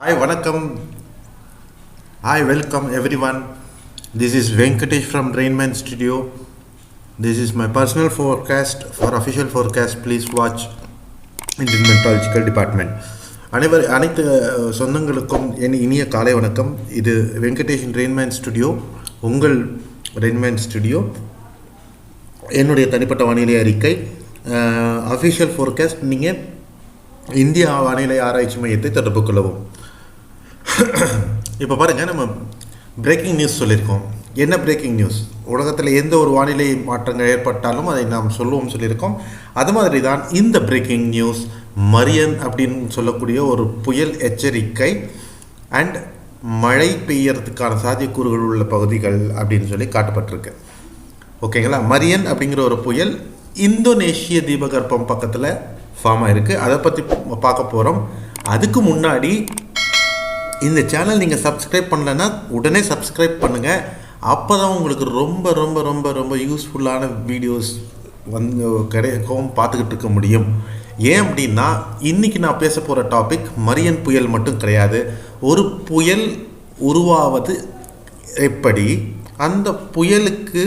Hi, Vanakkam. Hi, welcome everyone. This is Venkatesh from Rainman studio. This is my personal forecast. For official forecast, please watch Indian Metrological department. அனைத்து சொந்தங்களுக்கும் என் இனிய காலை வணக்கம். இது Venkatesan Rainman studio, உங்கள் Rainman studio. என்னுடைய தனிப்பட்ட வானிலை அறிக்கை, அஃபிஷியல் ஃபோர்காஸ்ட் நீங்கள் இந்தியா வானிலை ஆராய்ச்சி மையத்தை தொடர்பு கொள்ளவும். இப்போ பாருங்கள், நம்ம பிரேக்கிங் நியூஸ் சொல்லியிருக்கோம். என்ன பிரேக்கிங் நியூஸ்? உலகத்தில் எந்த ஒரு வானிலை மாற்றங்கள் ஏற்பட்டாலும் அதை நாம் சொல்லுவோம் சொல்லியிருக்கோம். அது மாதிரி தான் இந்த பிரேக்கிங் நியூஸ் மரியன் அப்படின்னு சொல்லக்கூடிய ஒரு புயல் எச்சரிக்கை அண்ட் மழை பெய்யறதுக்கான சாத்தியக்கூறுகள் உள்ள பகுதிகள் அப்படின்னு சொல்லி காட்டப்பட்டிருக்கு. ஓகேங்களா? மரியன் அப்படிங்கிற ஒரு புயல் இந்தோனேஷிய தீபகற்பம் பக்கத்தில் ஃபார்ம் ஆகிருக்கு. அதை பற்றி பார்க்க போகிறோம். அதுக்கு முன்னாடி இந்த சேனல் நீங்கள் சப்ஸ்கிரைப் பண்ணலைன்னா உடனே சப்ஸ்கிரைப் பண்ணுங்கள். அப்போ தான் உங்களுக்கு ரொம்ப ரொம்ப ரொம்ப ரொம்ப யூஸ்ஃபுல்லான வீடியோஸ் கிடைக்கும், பார்த்துக்கிட்டு இருக்க முடியும். ஏன் அப்படின்னா, இன்றைக்கி நான் பேச போகிற டாபிக் மரியன் புயல் மட்டும் கிடையாது. ஒரு புயல் உருவாவது எப்படி, அந்த புயலுக்கு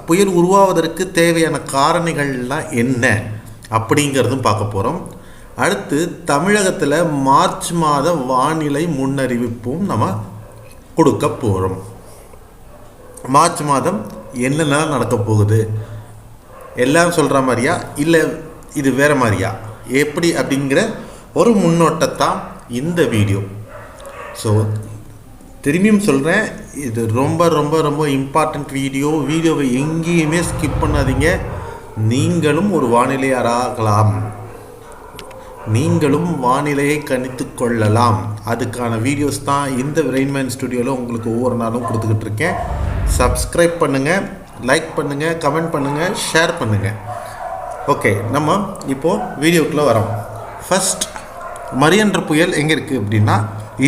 புயல் உருவாவதற்கு தேவையான காரணிகள்லாம் என்ன அப்படிங்கிறதும் பார்க்க போகிறோம். அடுத்து தமிழகத்தில் மார்ச் மாத வானிலை முன்னறிவிப்பும் நம்ம கொடுக்க போகிறோம். மார்ச் மாதம் என்னென்ன நடக்க போகுது, எல்லாம் சொல்கிற மாதிரியா இல்லை இது வேறு மாதிரியா, எப்படி அப்படிங்கிற ஒரு முன்னோட்டத்தான் இந்த வீடியோ. ஸோ திரும்பியும் சொல்கிறேன், இது ரொம்ப ரொம்ப ரொம்ப இம்பார்ட்டண்ட் வீடியோ. வீடியோவை எங்கேயுமே ஸ்கிப் பண்ணாதீங்க. நீங்களும் ஒரு வானிலையாராகலாம், நீங்களும் வானிலையை கணித்து கொள்ளலாம். அதுக்கான வீடியோஸ் தான் இந்த ரெயின்மேன் ஸ்டுடியோவில் உங்களுக்கு ஒவ்வொரு நாளும் கொடுத்துக்கிட்டு இருக்கேன். சப்ஸ்கிரைப் பண்ணுங்கள், லைக் பண்ணுங்கள், கமெண்ட் பண்ணுங்கள், ஷேர் பண்ணுங்கள். ஓகே, நம்ம இப்போது வீடியோக்குள்ளே வரோம். ஃபஸ்ட், மரியன்ற புயல் எங்கே இருக்குது அப்படின்னா,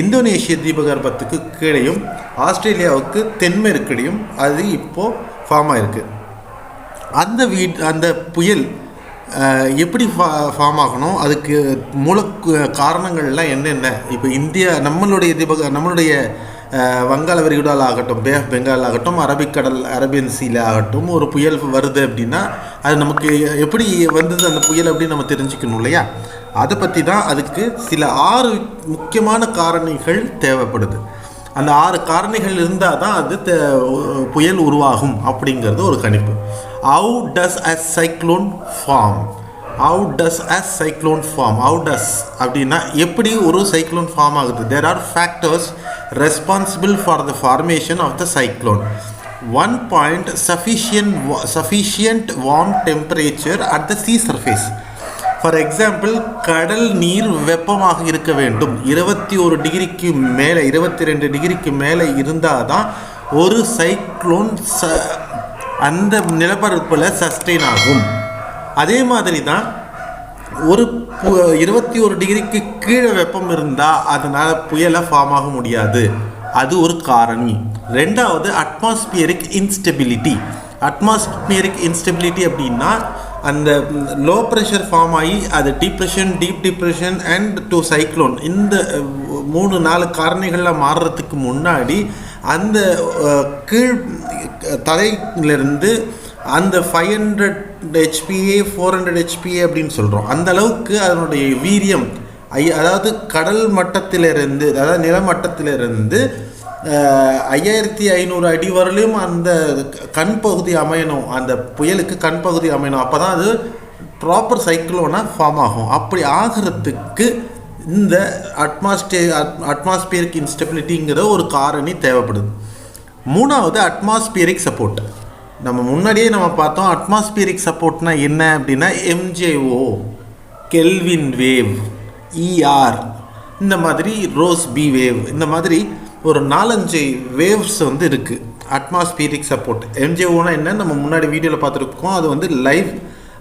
இந்தோனேஷிய தீபகற்பத்துக்கு கீழேயும் ஆஸ்திரேலியாவுக்கு தென்மேற்கிடையும் அது இப்போது ஃபார்ம் ஆகிருக்கு. அந்த புயல் எப்படி ஃபார்ம் ஆகணும், அதுக்கு மூல காரணங்கள்லாம் என்னென்ன? இப்போ இந்தியா நம்மளுடைய வங்காள விரிகுடாவில் ஆகட்டும், பே ஆஃப் பெங்கால் ஆகட்டும், அரபிக்கடல் அரேபியன் சீல ஆகட்டும், ஒரு புயல் வருது அப்படின்னா அது நமக்கு எப்படி வந்தது அந்த புயல் அப்படின்னு நம்ம தெரிஞ்சுக்கணும் இல்லையா? அதை பற்றி தான். அதுக்கு சில 6 முக்கியமான காரணிகள் தேவைப்படுது. அந்த 6 காரணிகள் இருந்தால் தான் அது புயல் உருவாகும் அப்படிங்கிறது ஒரு கணிப்பு. How does a cyclone form? How does அப்படின்னா எப்படி ஒரு சைக்ளோன் ஃபார்ம் ஆகுது? There are factors responsible for the formation of the cyclone. 1 point, sufficient warm temperature at the sea surface. For example, கடல் நீர் வெப்பமாக இருக்க வேண்டும். 21 டிகிரிக்கு மேலே, 22 டிகிரிக்கு மேலே இருந்தால் தான் ஒரு சைக்ளோன் அந்த நிலப்பரப்பில் சஸ்டெயின் ஆகும். அதே மாதிரி தான் ஒரு 21 டிகிரிக்கு கீழே வெப்பம் இருந்தால் அதனால் புயலை ஃபார்ம் ஆக முடியாது. அது ஒரு காரணி. ரெண்டாவது, அட்மாஸ்பியரிக் இன்ஸ்டெபிலிட்டி. அட்மாஸ்பியரிக் இன்ஸ்டெபிலிட்டி அப்படின்னா, அந்த லோ ப்ரெஷர் ஃபார்ம் ஆகி அது depression, deep depression and to cyclone, இந்த 3-4 காரணிகளில் மாறுறதுக்கு முன்னாடி அந்த கீழ் தலையிலிருந்து அந்த 500 HPA 400 HPA அப்படின்னு சொல்கிறோம், அந்த அளவுக்கு அதனுடைய வீரியம், அதாவது கடல் மட்டத்திலிருந்து, அதாவது நிலமட்டத்திலிருந்து 5500 அடி வரலையும் அந்த கண் பகுதி அமையணும். அந்த புயலுக்கு கண் பகுதி அமையணும். அப்போ தான் அது ப்ராப்பர் சைக்ளோனாக ஃபார்ம் ஆகும். அப்படி ஆகிறதுக்கு இந்த அட்மாஸ்பியரிக் இன்ஸ்டெபிலிட்டிங்கிற ஒரு காரணி தேவைப்படுது. மூணாவது, அட்மாஸ்பியரிக் சப்போர்ட். நம்ம முன்னாடியே பார்த்தோம். அட்மாஸ்பியரிக் சப்போர்ட்னா என்ன அப்படின்னா, MJO, கெல்வின் வேவ், ER, இந்த மாதிரி ரோஸ் பி வேவ், இந்த மாதிரி ஒரு 4-5 வேவ்ஸ் இருக்குது அட்மாஸ்பியரிக் சப்போர்ட். MJOனா என்ன நம்ம முன்னாடி வீடியோவில் பார்த்துருக்கோம். அது லைவ்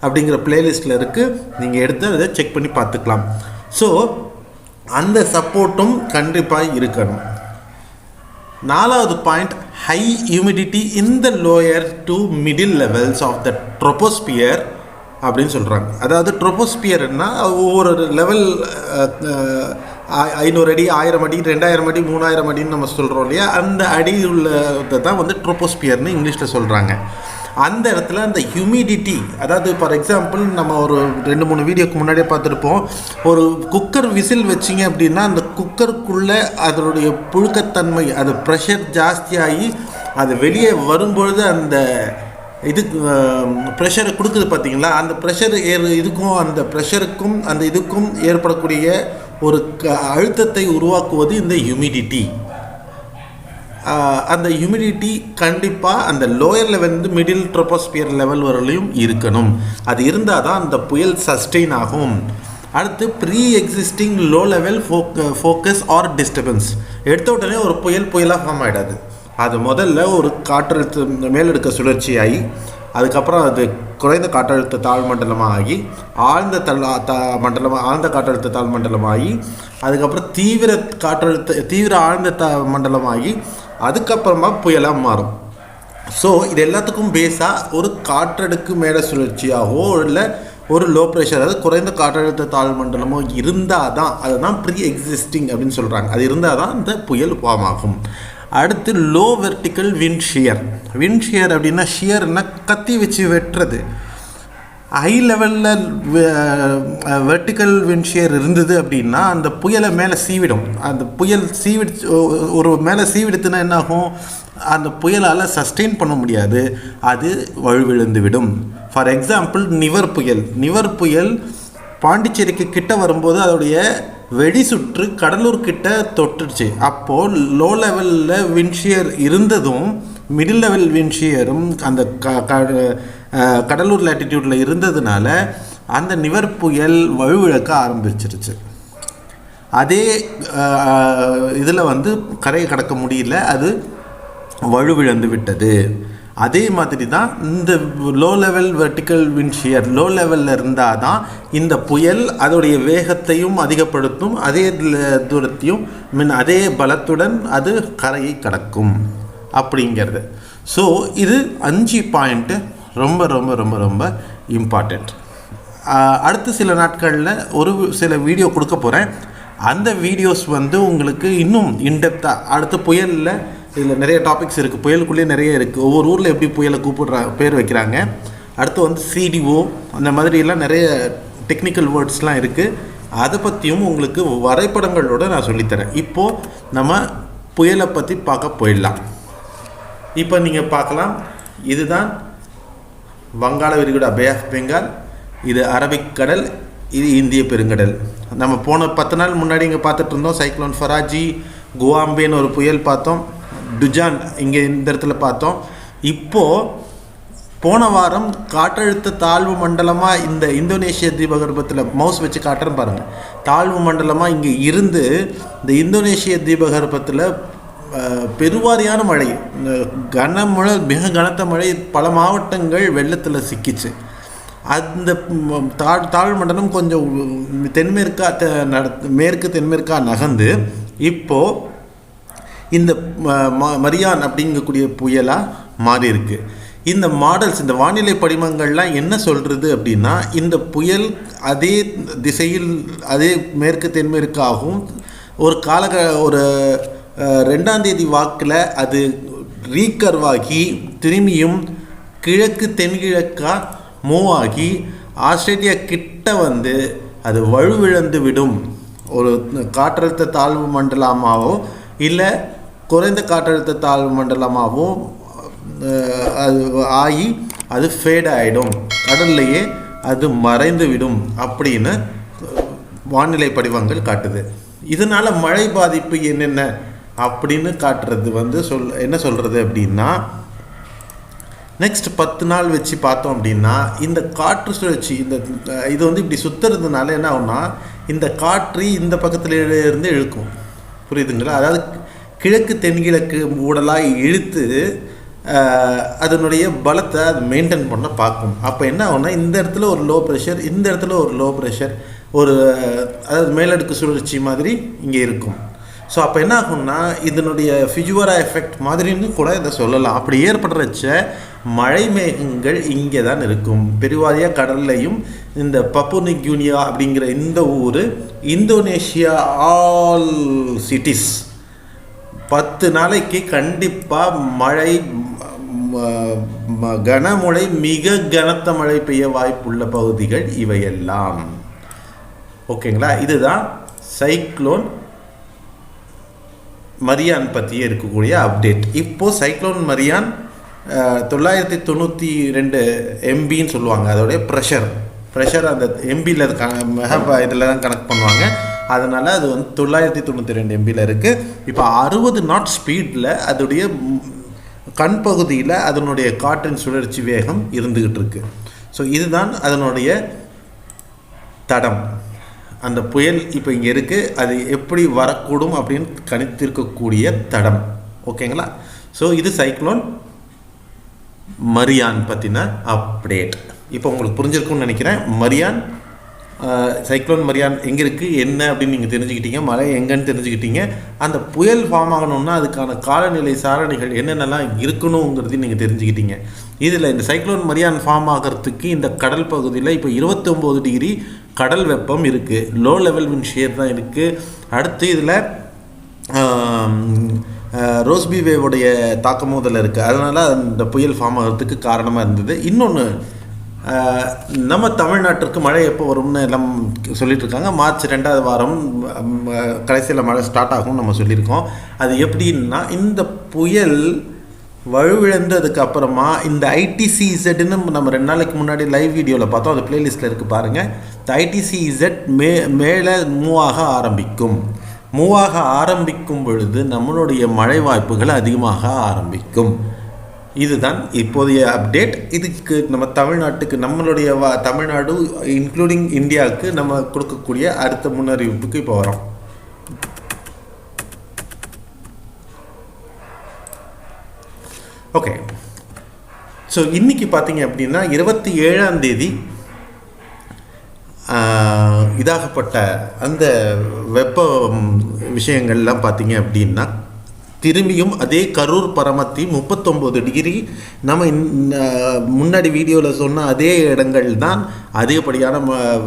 அப்படிங்கிற பிளேலிஸ்ட்டில் இருக்குது, நீங்கள் எடுத்து அதை செக் பண்ணி பார்த்துக்கலாம். ஸோ அந்த சப்போர்ட்டும் கண்டிப்பாக இருக்கணும். 4வது point, high humidity in the lower to middle levels of the troposphere அப்படின்னு சொல்கிறாங்க. அதாவது ட்ரோபோஸ்பியர்னா ஒவ்வொரு லெவல் 500 அடி 1000 அடி 2000 அடி 3000 அடின்னு நம்ம சொல்கிறோம் இல்லையா, அந்த அடி உள்ளதை தான் வந்து ட்ரோபோஸ்பியர்னு இங்கிலீஷில் சொல்கிறாங்க. அந்த இடத்துல அந்த ஹியூமிடிட்டி, அதாவது ஃபார் எக்ஸாம்பிள் நம்ம ஒரு 2-3 வீடியோக்கு முன்னாடியே பார்த்துருப்போம், ஒரு குக்கர் விசில் வச்சிங்க அப்படின்னா அந்த குக்கருக்குள்ளே அதனுடைய புழுக்கத்தன்மை, அது ப்ரெஷர் ஜாஸ்தியாகி அது வெளியே வரும்பொழுது அந்த இது ப்ரெஷரை கொடுக்குது பார்த்தீங்களா, அந்த ப்ரெஷர் இதுக்கும் அந்த ப்ரெஷருக்கும் அந்த இதுக்கும் ஏற்படக்கூடிய ஒரு அழுத்தத்தை உருவாக்குவது இந்த ஹியூமிடிட்டி. அந்த ஹியூமிடிட்டி கண்டிப்பாக அந்த லோயர் லெவல்ந்து மிடில் ட்ரோபோஸ்பியர் லெவல் வரலையும் இருக்கணும். அது இருந்தால் தான் அந்த புயல் சஸ்டெயின் ஆகும். அடுத்து pre existing low level focus or disturbance. எடுத்த உடனே ஒரு புயலாக ஃபார்ம் ஆகிடாது. அது முதல்ல ஒரு காற்றழுத்த மேலடுக்க சுழற்சியாகி, அதுக்கப்புறம் அது குறைந்த காற்றழுத்த தாழ்மண்டலமாக ஆகி, ஆழ்ந்த காற்றழுத்த தாழ்மண்டலமாகி, அதுக்கப்புறம் தீவிர ஆழ்ந்த மண்டலமாகி, அதுக்கப்புறமா புயலாக மாறும். ஸோ இது எல்லாத்துக்கும் பேஸாக ஒரு காற்றடுக்கு மேலே சுழற்சியாகவோ இல்லை ஒரு லோ ப்ரெஷர், அதாவது குறைந்த காற்றழுத்த தாழ்மண்டலமோ இருந்தால் தான், அதுதான் ப்ரீ எக்ஸிஸ்டிங் அப்படின்னு சொல்கிறாங்க. அது இருந்தால் தான் இந்த புயல் ஃபார்ம் ஆகும். அடுத்து low vertical wind shear. Wind shear அப்படின்னா ஷியர்னா கத்தி வச்சு வெட்டுறது. ஹை லெவலில் வெர்டிக்கல் விண்ட் ஷியர் இருந்தது அப்படின்னா அந்த புயலை மேலே சீவிடும். அந்த புயல் ஒரு மேலே சீவிடுத்துனா என்னாகும், அந்த புயலால் சஸ்டெயின் பண்ண முடியாது, அது வலுவிழந்து விடும். ஃபார் எக்ஸாம்பிள் நிவர் புயல் பாண்டிச்சேரிக்கு கிட்ட வரும்போது அதோடைய வெடி சுற்று கடலூர் கிட்ட தொட்டுருச்சு. அப்போது லோ லெவலில் விண்ட்ஷியர் இருந்ததும் மிடில் லெவல் விண்ட்ஷியரும் அந்த கடலூர் லேட்டிடியூடில் இருந்ததுனால அந்த நிவர் புயல் வலுவிழக்க ஆரம்பிச்சிருச்சு. அதே இதில் வந்து கரையை கடக்க முடியல, அது வலுவிழந்து விட்டது. அதே மாதிரி தான் இந்த லோ லெவல் வெர்டிக்கல் விண்ட்ஷியர் லோ லெவலில் இருந்தால் தான் இந்த புயல் அதோடைய வேகத்தையும் அதிகப்படுத்தும், அதே தூரத்தையும் அதே பலத்துடன் அது கரையை கடக்கும் அப்படிங்கிறது. ஸோ இது 5 பாயிண்ட்டு ரொம்ப ரொம்ப ரொம்ப ரொம்ப இம்பார்ட்டண்ட். அடுத்த சில நாட்களில் ஒரு சில வீடியோ கொடுக்க போகிறேன். அந்த வீடியோஸ் வந்து உங்களுக்கு இன்னும் இன்டெப்த்தாக அடுத்த புயலில் இதில் நிறைய டாபிக்ஸ் இருக்குது, புயலுக்குள்ளேயே நிறைய இருக்குது. ஒவ்வொரு ஊரில் எப்படி புயலை பேர் வைக்கிறாங்க, அடுத்து வந்து சிடிஓ, அந்த மாதிரிலாம் நிறைய டெக்னிக்கல் வேர்ட்ஸ்லாம் இருக்குது. அதை பற்றியும் உங்களுக்கு வரைபடங்களோடு நான் சொல்லித்தரேன். இப்போது நம்ம புயலை பற்றி பார்க்க போயிடலாம். இப்போ நீங்கள் பார்க்கலாம், இதுதான் வங்காள விரிகுடா, பே ஆஃப் பெங்கால், இது அரபிக்கடல், இது இந்திய பெருங்கடல். நம்ம போன 10 நாள் முன்னாடி இங்கே பார்த்துட்டு இருந்தோம் சைக்ளோன் ஃபராஜி, குவாம்பேன்னு ஒரு புயல் பார்த்தோம், டுஜான் இங்கே இந்த இடத்துல பார்த்தோம். இப்போது போன வாரம் காற்றழுத்த தாழ்வு மண்டலமாக இந்த இந்தோனேஷிய தீபகற்பத்தில் மவுஸ் வச்சு காட்டுறேன் பாருங்கள், தாழ்வு மண்டலமாக இங்கே இருந்து இந்த இந்தோனேஷிய தீபகற்பத்தில் பெருவாரியான மழை, கனமழை, மிக கனத்த மழை, பல மாவட்டங்கள் வெள்ளத்தில் சிக்கிச்சு. அந்த தாழ்வு மண்டலம் கொஞ்சம் மேற்கு தென்மேற்காக நகர்ந்து இப்போது இந்த மரியான் அப்படிங்கக்கூடிய புயலாக மாறி இருக்கு. இந்த மாடல்ஸ், இந்த வானிலை படிமங்கள்லாம் என்ன சொல்கிறது அப்படின்னா, இந்த புயல் அதே திசையில் அதே மேற்கு தென்மேற்காகவும் ஒரு ஒரு 2ஆம் தேதி வாக்கில் அது ரீகர்வாகி திரும்பியும் கிழக்கு தென்கிழக்காக மூவ் ஆகி ஆஸ்திரேலியா கிட்ட வந்து அது வலுவிழந்து விடும். ஒரு காற்றழுத்த தாழ்வு மண்டலமாகவோ இல்லை குறைந்த காற்றழுத்த தாழ்வு மண்டலமாகவும் அது ஆகி அது ஃபேட் ஆகிடும், கடல்லையே அது மறைந்து விடும் அப்படின்னு வானிலை படிவங்கள் காட்டுது. இதனால் மழை பாதிப்பு என்னென்ன அப்படின்னு காட்டுறது வந்து என்ன சொல்கிறது அப்படின்னா, நெக்ஸ்ட் 10 நாள் வச்சு பார்த்தோம் அப்படின்னா இந்த காற்று சுழற்சி இது வந்து இப்படி சுற்றுறதுனால என்ன ஆகும்னா, இந்த காற்று இந்த பக்கத்தில் இருந்து இழுக்கும், புரியுதுங்களா? அதாவது கிழக்கு தென்கிழக்கு ஊடலாக இழுத்து அதனுடைய பலத்தை அது மெயின்டைன் பண்ண பார்க்கும். அப்போ என்ன ஆகும்னா, இந்த இடத்துல ஒரு லோ ப்ரெஷர், இந்த இடத்துல ஒரு லோ ப்ரெஷர், அதாவது மேலடுக்கு சுழற்சி மாதிரி இங்கே இருக்கும். ஸோ அப்போ என்ன ஆகும்னா, இதனுடைய ஃபிஜுவரா எஃபெக்ட் மாதிரின்னு கூட இதை சொல்லலாம். அப்படி ஏற்படுறச்ச மழை மேகங்கள் இங்கே தான் இருக்கும். பெருவாரியாக கடல்லையும் இந்த பப்புனிக்யூனியா அப்படிங்கிற இந்த ஊர் இந்தோனேஷியா ஆல் சிட்டிஸ் 10 நாளைக்கு கண்டிப்பாக மழை, கனமழை, மிக கனத்த மழை பெய்ய வாய்ப்புள்ள பகுதிகள் இவையெல்லாம். ஓகேங்களா? இதுதான் சைக்ளோன் மரியான் பற்றியே இருக்கக்கூடிய அப்டேட். இப்போது சைக்ளோன் மரியான் 992 MBன்னு சொல்லுவாங்க. அதோடைய ப்ரெஷர் அந்த எம்பியில் இதில் தான் கனெக்ட் பண்ணுவாங்க. அதனால் அது வந்து 992 MBயில் இருக்குது. இப்போ 60 நாட் ஸ்பீடில் அதோடைய கண் பகுதியில் அதனுடைய காற்றின் சுழற்சி வேகம் இருந்துக்கிட்டு இருக்கு. ஸோ இதுதான் அதனுடைய தடம். அந்த புயல் இப்போ இங்கே இருக்குது, அது எப்படி வரக்கூடும் அப்படின்னு கணித்திருக்கக்கூடிய தடம். ஓகேங்களா? ஸோ இது சைக்ளோன் மரியான் பற்றின அப்டேட். இப்போ உங்களுக்கு புரிஞ்சிருக்கும்னு நினைக்கிறேன். சைக்ளோன் மரியான் எங்கே இருக்குது என்ன அப்படின்னு நீங்கள் தெரிஞ்சுக்கிட்டீங்க. மழை எங்கன்னு தெரிஞ்சுக்கிட்டீங்க. அந்த புயல் ஃபார்ம் ஆகணும்னா அதுக்கான காலநிலை சாரணிகள் என்னென்னலாம் இருக்கணுங்கிறதையும் நீங்கள் தெரிஞ்சுக்கிட்டீங்க. இதில் இந்த சைக்ளோன் மரியான் ஃபார்ம் ஆகிறதுக்கு இந்த கடல் பகுதியில் இப்போ 29 டிகிரி கடல் வெப்பம் இருக்குது. லோ லெவல் விண்ட் ஷியர் தான் இருக்குது. அடுத்து இதில் ரோஸ்பி வேவுடைய தாக்கமும் இதில் இருக்குது. அதனால் அந்த புயல் ஃபார்ம் ஆகிறதுக்கு காரணமாக இருந்தது. இன்னொன்று, நம்ம தமிழ்நாட்டிற்கு மழை எப்போ வரும்னு எல்லாம் சொல்லிட்டு இருக்காங்க. மார்ச் 2வது வாரம் கடைசியில் மழை ஸ்டார்ட் ஆகும்னு நம்ம சொல்லியிருக்கோம். அது எப்படின்னா, இந்த புயல் வலுவிழந்ததுக்கு அப்புறமா இந்த ஐடிசிஇசட்னு நம்ம 2 நாளைக்கு முன்னாடி லைவ் வீடியோவில் பார்த்தோம். அது பிளேலிஸ்ட்டில் இருக்குது பாருங்கள். இந்த ஐடிசிஇசட் மேலே மூவாக ஆரம்பிக்கும் பொழுது நம்மளுடைய மழை வாய்ப்புகள் அதிகமாக ஆரம்பிக்கும். இதுதான் இப்போதைய அப்டேட். இதுக்கு நம்ம தமிழ்நாட்டுக்கு, நம்மளுடைய தமிழ்நாடு இன்க்ளூடிங் இந்தியாவுக்கு நம்ம கொடுக்கக்கூடிய அடுத்த முன்னறிவிப்புக்கு இப்போ வரோம். ஓகே, ஸோ இன்றைக்கி பார்த்தீங்க அப்படின்னா 27ஆம் தேதி இதாகப்பட்ட அந்த வெப்ப விஷயங்கள்லாம் பார்த்தீங்க அப்படின்னா திரும்பியும் அதே கரூர் பரமத்தி 39 டிகிரி நம்ம முன்னாடி வீடியோவில் சொன்ன அதே இடங்கள் தான் அதிகப்படியான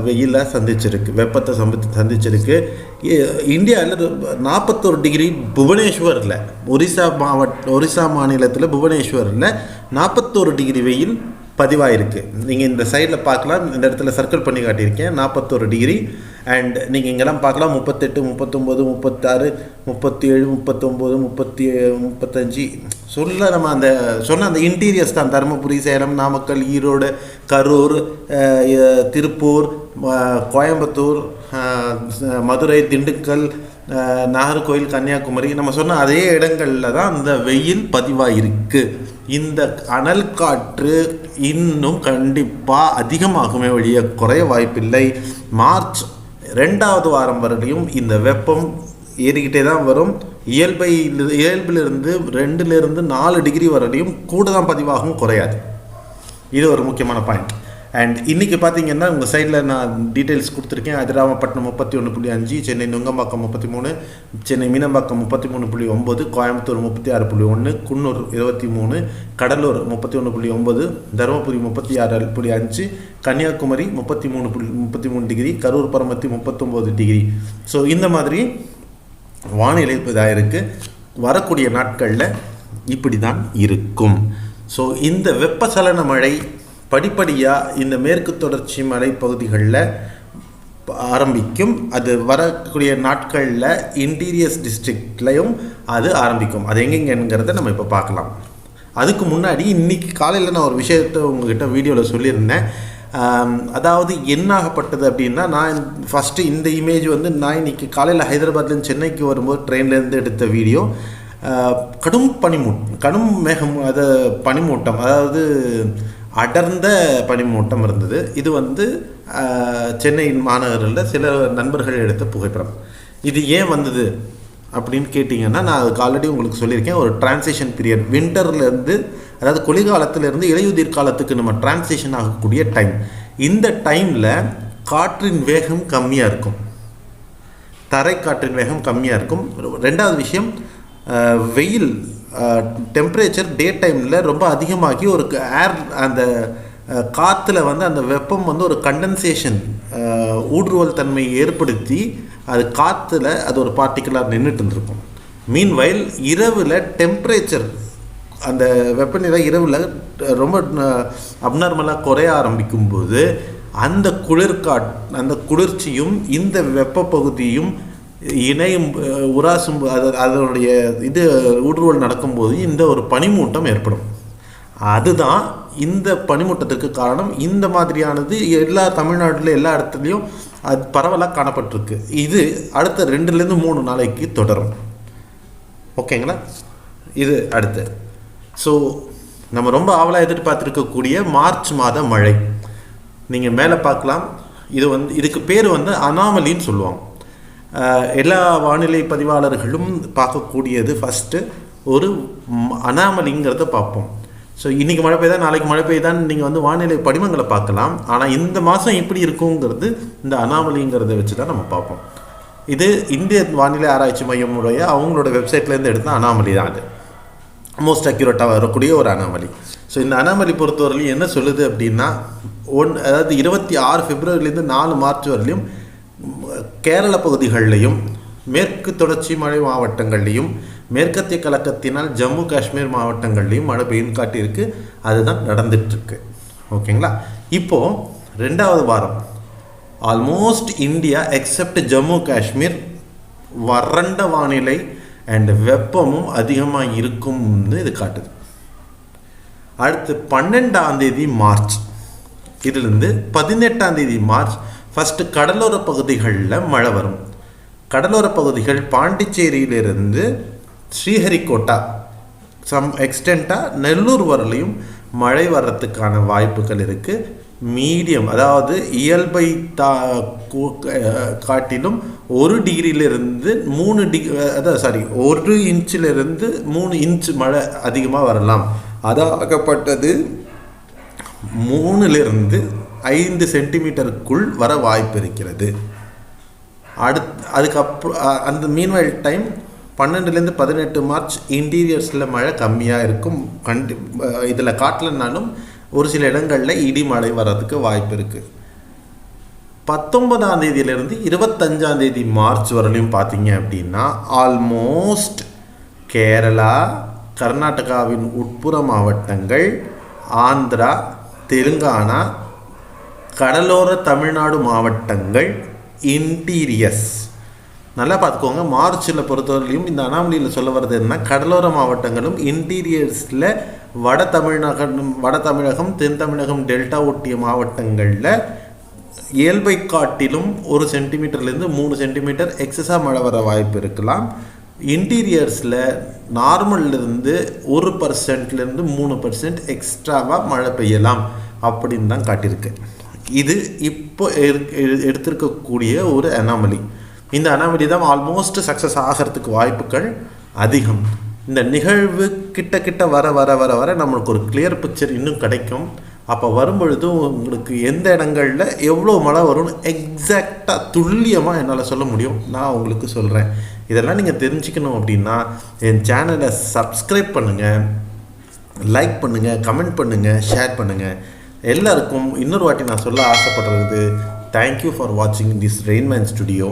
வெயிலை சந்திச்சிருக்கு, வெப்பத்தை சந்திச்சிருக்கு. இந்தியாவில் 41 டிகிரி புவனேஸ்வரில், ஒரிசா மாநிலத்தில் புவனேஸ்வரில் 41 டிகிரி வெயில் பதிவாயிருக்கு. நீங்கள் இந்த சைடில் பார்க்கலாம், இந்த இடத்துல சர்க்கிள் பண்ணி காட்டியிருக்கேன் 41 டிகிரி. அண்ட் நீங்கள் இங்கெல்லாம் பார்க்கலாம் 38, 39, 36, 37, 39, 35 நம்ம அந்த சொன்ன அந்த இன்டீரியர்ஸ் தான். தருமபுரி, சேலம், நாமக்கல், ஈரோடு, கரூர், திருப்பூர், கோயம்புத்தூர், மதுரை, திண்டுக்கல், நாகர்கோவில், கன்னியாகுமரி, நம்ம சொன்ன அதே இடங்களில் தான் இந்த வெயில் பதிவாயிருக்கு. இந்த அனல் காற்று இன்னும் கண்டிப்பாக அதிகமாகுமே ஒழிய குறைய வாய்ப்பில்லை. மார்ச் 2வது வாரம் வரையிலும் இந்த வெப்பம் ஏறிக்கிட்டே தான் வரும். இயல்பிலிருந்து 2லிருந்து 4 டிகிரி வரையிலும் கூட தான் பதிவாகும், குறையாது. இது ஒரு முக்கியமான பாயிண்ட். அண்ட் இன்றைக்கி பார்த்தீங்கன்னா உங்கள் சைடில் நான் டீட்டெயில்ஸ் கொடுத்துருக்கேன். Adirampattinam 31.5, Chennai Nungambakkam 33, Chennai Meenambakkam 33.9, Coimbatore 36.1, Coonoor 23, Cuddalore 31.9, Dharmapuri 36.5, Kanyakumari 33 degree, Karur Paramathi 39 degree. So இந்த மாதிரி வானிலை இதாக இருக்குது. வரக்கூடிய நாட்களில் இப்படி தான் இருக்கும். ஸோ இந்த வெப்பசலன மழை படிப்படியாக இந்த மேற்கு தொடர்ச்சி மலை பகுதிகளில் ஆரம்பிக்கும். அது வரக்கூடிய நாட்களில் இன்டீரியர்ஸ் டிஸ்ட்ரிக்ட்லையும் அது ஆரம்பிக்கும். அது எங்கெங்கிறத நம்ம இப்போ பார்க்கலாம். அதுக்கு முன்னாடி இன்றைக்கி காலையில் நான் ஒரு விஷயத்தை உங்கள்கிட்ட வீடியோவில் சொல்லியிருந்தேன். அதாவது என்னாகப்பட்டது அப்படின்னா, நான் ஃபஸ்ட்டு இந்த இமேஜ் வந்து நான் இன்றைக்கி காலையில் ஹைதராபாத்லேருந்து சென்னைக்கு வரும்போது ட்ரெயின்லேருந்து எடுத்த வீடியோ. கடும் மேகம், அது பனிமூட்டம், அதாவது அடர்ந்த பனிமூட்டம் இருந்தது. இது வந்து சென்னை மாநகரில் சில நண்பர்கள் எடுத்த புகைப்படம். இது ஏன் வந்தது அப்படின்னு கேட்டிங்கன்னா, நான் அதுக்கு ஆல்ரெடி உங்களுக்கு சொல்லியிருக்கேன். ஒரு டிரான்சிஷன் பீரியட், வின்டர்லேருந்து, அதாவது குளிர்காலத்திலேருந்து இலையுதிர் காலத்துக்கு நம்ம டிரான்சிஷன் ஆகக்கூடிய டைம். இந்த டைமில் காற்றின் வேகம் கம்மியாக இருக்கும், தரை காற்றின் வேகம் கம்மியாக இருக்கும். 2வது விஷயம், வெயில் டெம்பரேச்சர் டே டைமில் ரொம்ப அதிகமாகி ஒரு ஏர் அந்த காற்றுல வந்து அந்த வெப்பம் வந்து ஒரு கண்டென்சேஷன் ஊடுருவல் தன்மை ஏற்படுத்தி அது காற்றுல அது ஒரு பார்ட்டிக்கலாக நின்றுட்டு இருந்திருக்கும். மீன்வைல் இரவில் டெம்பரேச்சர் அந்த வெப்பநிலை இரவில் ரொம்ப அப்நார்மலாக குறைய ஆரம்பிக்கும்போது அந்த அந்த குளிர்ச்சியும் இந்த வெப்ப பகுதியும் இணையும் உராசும் அதனுடைய ஊடுருவல் நடக்கும்போது இந்த ஒரு பனிமூட்டம் ஏற்படும். அதுதான் இந்த பனிமூட்டத்திற்கு காரணம். இந்த மாதிரியானது எல்லா தமிழ்நாட்டில் எல்லா இடத்துலையும் அது பரவலாக காணப்பட்டிருக்கு. இது அடுத்த 2-3 நாளைக்கு தொடரும். ஓகேங்களா? இது அடுத்து. ஸோ நம்ம ரொம்ப ஆவலாக எதிர்பார்த்துருக்கக்கூடிய மார்ச் மாத மழை நீங்கள் மேலே பார்க்கலாம். இதுக்கு பேர் வந்து அனாமலின்னு சொல்லுவாங்க. எல்லா வானிலை பதிவாளர்களும் பார்க்கக்கூடியது ஃபஸ்ட்டு ஒரு அனாமலிங்கிறத பார்ப்போம். ஸோ இன்றைக்கி மழை பெய்தா நாளைக்கு மழை பெய்தான்னு நீங்கள் வந்து வானிலை படிமங்களை பார்க்கலாம். ஆனால் இந்த மாதம் எப்படி இருக்குங்கிறது இந்த அனாமலிங்கிறத வச்சு தான் நம்ம பார்ப்போம். இது இந்திய வானிலை ஆராய்ச்சி மையமுடைய அவங்களோட வெப்சைட்லேருந்து எடுத்த அனாமலி தான். அது மோஸ்ட் அக்யூரேட்டாக வரக்கூடிய ஒரு அனாமலி. ஸோ இந்த அனாமலி பொறுத்தவரையிலும் என்ன சொல்லுது அப்படின்னா, அதாவது 26 பிப்ரவரிலேருந்து 4 மார்ச் வரலையும் கேரள பகுதிகளிலையும் மேற்கு தொடர்ச்சி மழை மாவட்டங்கள்லையும் மேற்கத்திய கலக்கத்தினால் ஜம்மு காஷ்மீர் மாவட்டங்கள்லையும் மழை பெய்யும் காட்டியிருக்கு. அதுதான் நடந்துட்டுருக்கு. ஓகேங்களா? இப்போது 2வது வாரம் almost India accept Jammu Kashmir வறண்ட வானிலை அண்ட் வெப்பமும் அதிகமாக இருக்கும்னு இது காட்டுது. அடுத்து 12ஆம் தேதி மார்ச் இதிலிருந்து 18ஆம் தேதி மார்ச் ஃபஸ்ட்டு கடலோர பகுதிகளில் மழை வரும். கடலோர பகுதிகள் பாண்டிச்சேரியிலிருந்து ஸ்ரீஹரிகோட்டா சம் எக்ஸ்டெண்ட்டாக நெல்லூர் வரலையும் மழை வர்றதுக்கான வாய்ப்புகள் இருக்குது. மீடியம், அதாவது இயல்பை காட்டிலும் 1 டிகிரியிலிருந்து 3 1 இன்ச்சிலிருந்து 3 இன்ச் மழை அதிகமாக வரலாம். அதாகப்பட்டது 3லிருந்து 5 சென்டிமீட்டருக்குள் வர வாய்ப்பு இருக்கிறது. அதுக்கப்புறம் அந்த மீன்வைல் டைம் 12லேருந்து 18 மார்ச் இன்டீரியர்ஸில் மழை கம்மியாக இருக்கும். இதில் காட்டலனாலும் ஒரு சில இடங்களில் இடி மழை வர்றதுக்கு வாய்ப்பு இருக்குது. 19ஆம் தேதியிலிருந்து 25ஆம் தேதி மார்ச் வரலையும் பார்த்தீங்க அப்படின்னா ஆல்மோஸ்ட் கேரளா, கர்நாடகாவின் உட்புற மாவட்டங்கள், ஆந்திரா, தெலுங்கானா, கடலோர தமிழ்நாடு மாவட்டங்கள், இன்டீரியர்ஸ் நல்லா பார்த்துக்கோங்க. மார்ச்சில் பொறுத்தவரையிலையும் இந்த அனாமலியில் சொல்ல வர்றது என்ன, கடலோர மாவட்டங்களும் இன்டீரியர்ஸில் வட தமிழகம் தென் தமிழகம் டெல்டா ஒட்டிய மாவட்டங்களில் இயல்பை காட்டிலும் 1 சென்டிமீட்டர்லேருந்து 3 சென்டிமீட்டர் எக்ஸஸாக மழை வர வாய்ப்பு இருக்கலாம். இன்டீரியர்ஸில் நார்மல்லிருந்து 1%லேருந்து 3% எக்ஸ்ட்ராவாக மழை பெய்யலாம் அப்படின்னு தான் காட்டியிருக்கு. இது இப்போ எடுத்திருக்கக்கூடிய ஒரு அனாமலி. இந்த அனாமலி தான் ஆல்மோஸ்ட் சக்ஸஸ் ஆகிறதுக்கு வாய்ப்புகள் அதிகம். இந்த நிகழ்வு கிட்ட வர வர வர வர நம்மளுக்கு ஒரு கிளியர் பிக்சர் இன்னும் கிடைக்கும். அப்போ வரும்பொழுது உங்களுக்கு எந்த இடங்களில் எவ்வளோ மழை வரும்னு எக்ஸாக்டாக துல்லியமாக என்னால் சொல்ல முடியும். நான் உங்களுக்கு சொல்கிறேன். இதெல்லாம் நீங்கள் தெரிஞ்சுக்கணும் அப்படின்னா என் சேனலை சப்ஸ்கிரைப் பண்ணுங்கள், லைக் பண்ணுங்கள், கமெண்ட் பண்ணுங்கள், ஷேர் பண்ணுங்கள். எல்லாருக்கும் இன்னொரு வாட்டி நான் சொல்ல ஆசைப்படுறது, தேங்க்யூ ஃபார் வாட்சிங் திஸ் ரெயின்மேன் ஸ்டுடியோ.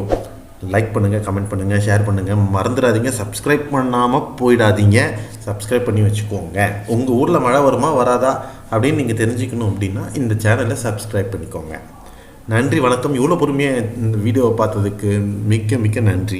லைக் பண்ணுங்கள், கமெண்ட் பண்ணுங்கள், ஷேர் பண்ணுங்கள். மறந்துடாதீங்க, சப்ஸ்கிரைப் பண்ணாமல் போயிடாதீங்க. சப்ஸ்கிரைப் பண்ணி வச்சுக்கோங்க. உங்கள் ஊரில் மழை வருமா வராதா அப்படின்னு நீங்கள் தெரிஞ்சுக்கணும் அப்படின்னா இந்த சேனலை சப்ஸ்கிரைப் பண்ணிக்கோங்க. நன்றி, வணக்கம். இவ்வளோ பொறுமையாக இந்த வீடியோவை பார்த்ததுக்கு மிக்க மிக்க நன்றி.